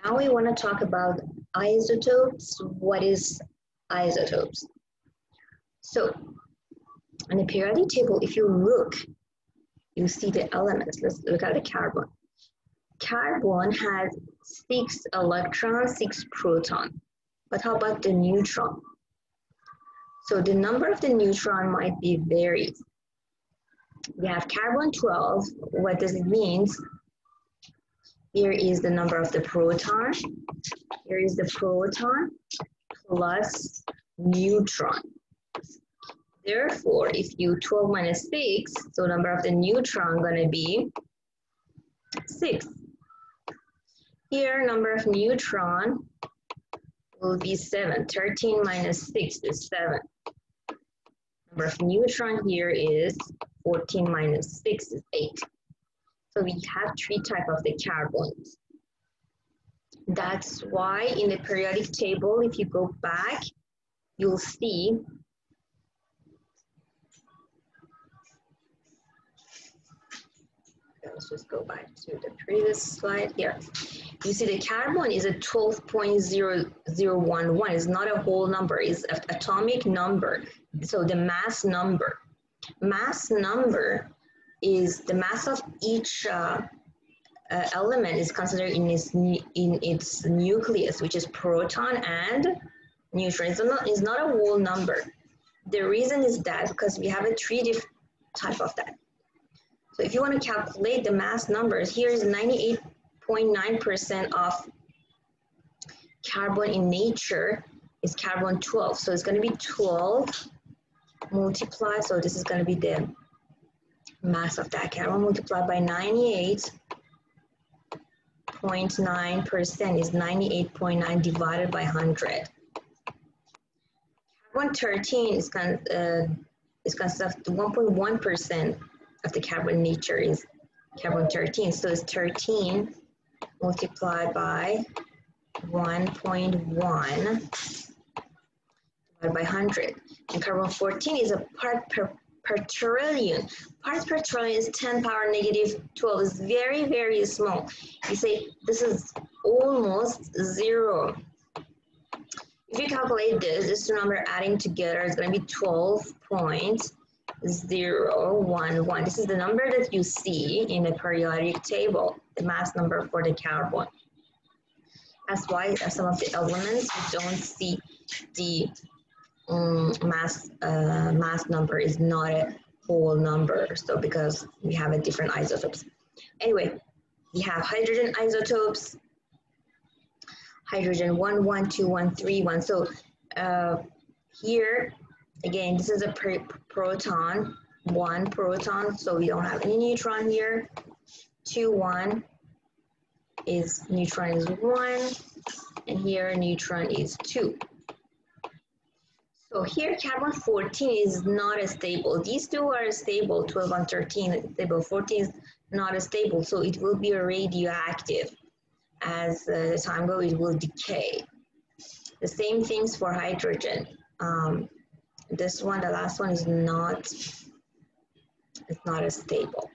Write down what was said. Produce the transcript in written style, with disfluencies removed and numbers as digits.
Now we want to talk about isotopes. What is isotopes? So in the periodic table, if you look, you see the elements. Let's look at the carbon. Carbon has 6 electrons, 6 protons. But how about the neutron? So the number of the neutron might be varied. We have carbon 12. What does it mean? Here is the number of the proton. Here is the proton plus neutron. Therefore, if you 12 minus 6, so number of the neutron gonna be 6. Here, number of neutron will be 7. 13 minus 6 is 7. Number of neutron here is 14 minus 6 is 8. So we have 3 types of the carbons. That's why in the periodic table, if you go back, you'll see let's just go back to the previous slide here. You see the carbon is a 12.0011. It's not a whole number, it's an atomic number. So the mass number. Mass number is the mass of each element is considered in its nucleus, which is proton and neutron. It's not a whole number. The reason is that because we have a 3 different type of that. So if you want to calculate the mass numbers, here is 98.9% of carbon in nature is carbon 12. So it's going to be 12 multiplied. So this is going to be the mass of that carbon multiplied by 98.9% is 98.9 divided by 100. Carbon 13 is consisted of 1.1% of the carbon nature is carbon 13. So it's 13 multiplied by 1.1 divided by 100. And carbon 14 is a part per trillion. Parts per trillion is 10 power negative 12. It's very, very small. You say this is almost 0. If you calculate this number adding together is going to be 12.011. This is the number that you see in the periodic table, the mass number for the carbon. That's why some of the elements we don't see the mass number is not a whole number. So because we have a different isotopes. Anyway, we have hydrogen isotopes. Hydrogen 1, 1, 2, 1, 3, 1. So here, again, this is a proton, 1 proton, so we don't have any neutron here. 2, 1 is neutron is 1, and here neutron is 2. So here carbon 14 is not as stable. These two are stable, 12 and 13 is stable, 14 is not as stable, so it will be a radioactive. As the time goes, it will decay. The same things for hydrogen. This one, the last one, is not as stable.